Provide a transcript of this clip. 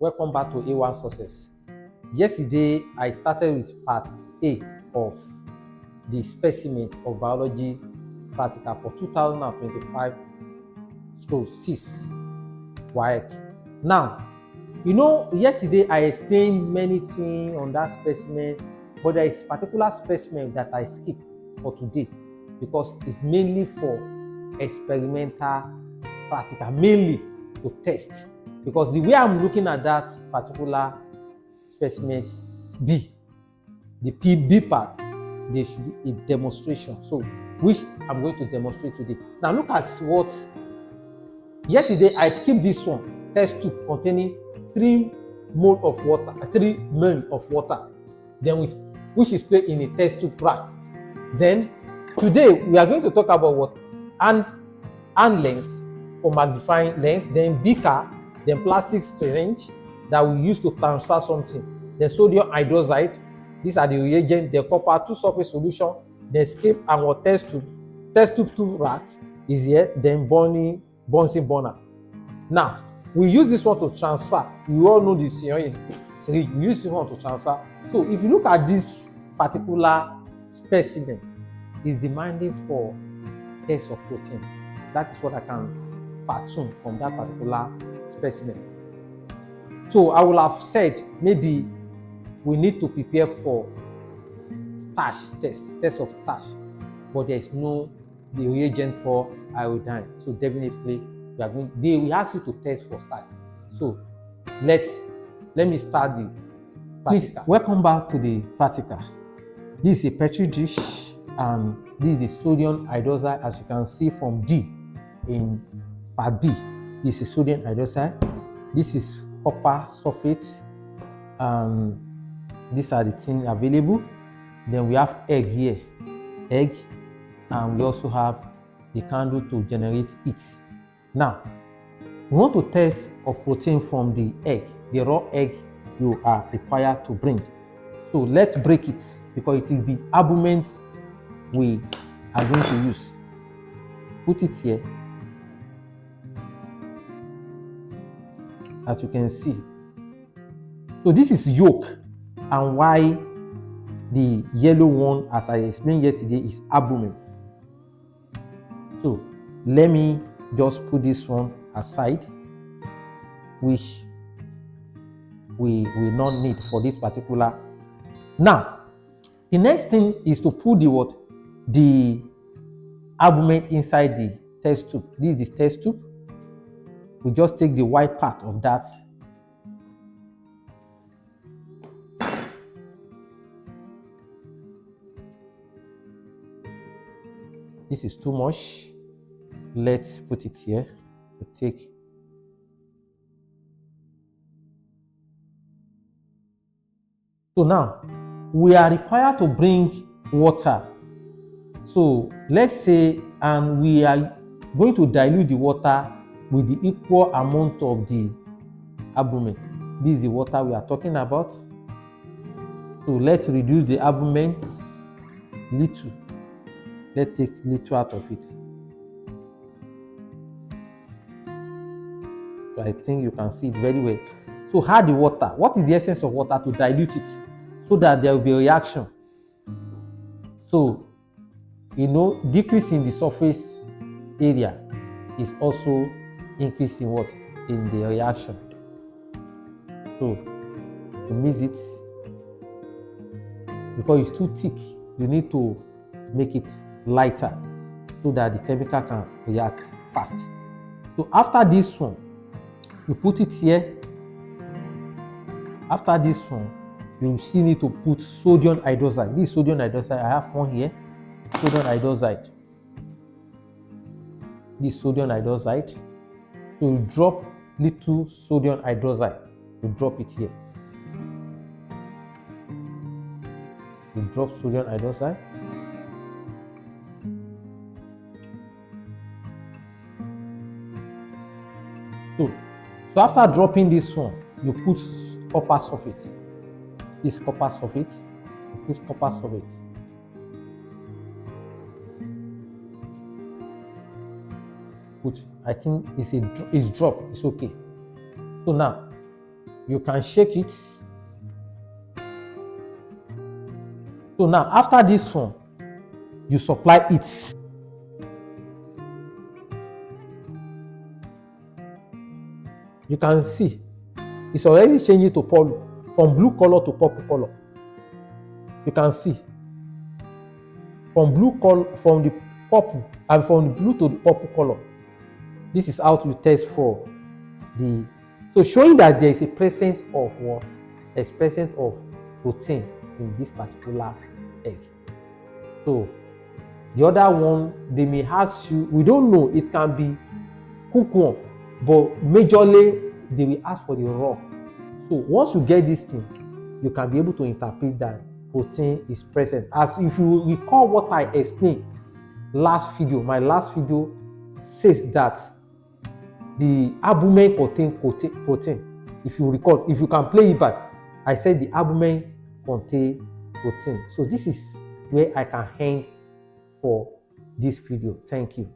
welcome back to A1 Success. Yesterday, I started with part A of the specimen of biology practical for 2025/6 WAEC. Now, yesterday I explained many things on that specimen, but there is a particular specimen that I skipped for today because it's mainly for experimental practical, mainly to test. Because the way I'm looking at that particular specimen B, the PB part, there should be a demonstration. So, which I'm going to demonstrate today. Now, look at what yesterday I skipped this one, test tube containing 3 ml of water, then which is placed in a test tube rack. Then today we are going to talk about what hand lens for magnifying lens, then beaker, then plastic syringe that we use to transfer something, then sodium hydroxide. These are the reagents, the copper 2 surface solution, the escape and what test tube rack is here, then Bunsen burner. Now we use this one to transfer. You all know this syringe. We use this one to transfer. So if you look at this particular specimen, is demanding for test of protein. That is what I can fathom from that particular specimen. So I will have said maybe we need to prepare for test of starch, but there is no the reagent for iodine. So definitely they will ask you to test for starch. So let me start the practical. Please welcome back to the practical. This is a petri dish, and this is the sodium hydroxide, as you can see from D in part B. This is sodium hydroxide. This is copper sulfate. These are the things available. Then we have egg here, and we also have the candle to generate heat. Now, we want to test of protein from the egg, the raw egg you are required to bring. So let's break it because it is the albumin we are going to use. Put it here, as you can see. So this is yolk, and why the yellow one, as I explained yesterday, is albumin. So let me just put this one aside, which we will not need for this particular. Now, the next thing is to put the albumin inside the test tube. This is the test tube. We just take the white part of that. This is too much. Let's put it here to take. So now we are required to bring water. So let's say, and we are going to dilute the water with the equal amount of the albumin. This is the water we are talking about. So let's reduce the albumin little. Let's take little out of it. So I think you can see it very well. So add the water. What is the essence of water? To dilute it so that there will be a reaction. So, decrease in the surface area is also increasing what? In the reaction. So, to mix it, because it's too thick, you need to make it lighter so that the chemical can react fast. So after this one, you put it here. After this one, you still need to put sodium hydroxide. This is sodium hydroxide. I have one here. Sodium hydroxide. This sodium hydroxide. So you drop little sodium hydroxide. You drop it here. You drop sodium hydroxide. So after dropping this one, you put copper sulfate. This copper sulfate. You put copper sulfate. I think it's drop. It's okay. So now You can shake it. So now, after this one, you supply it. You can see it's already changing to purple, from blue color to purple color. You can see from blue color, from the purple, and from the blue to the purple color. This is how to test for the, so showing that there is a presence of what? A presence of protein in this particular egg. So the other one, they may ask you, we don't know, it can be cooked one, but majorly they will ask for the raw. So once you get this thing, you can be able to interpret that protein is present. As if you recall what I explained last video, my last video says that the albumin contain protein. If you recall, if you can play it back, I said the albumin contain protein. So this is where I can end for this video. Thank you.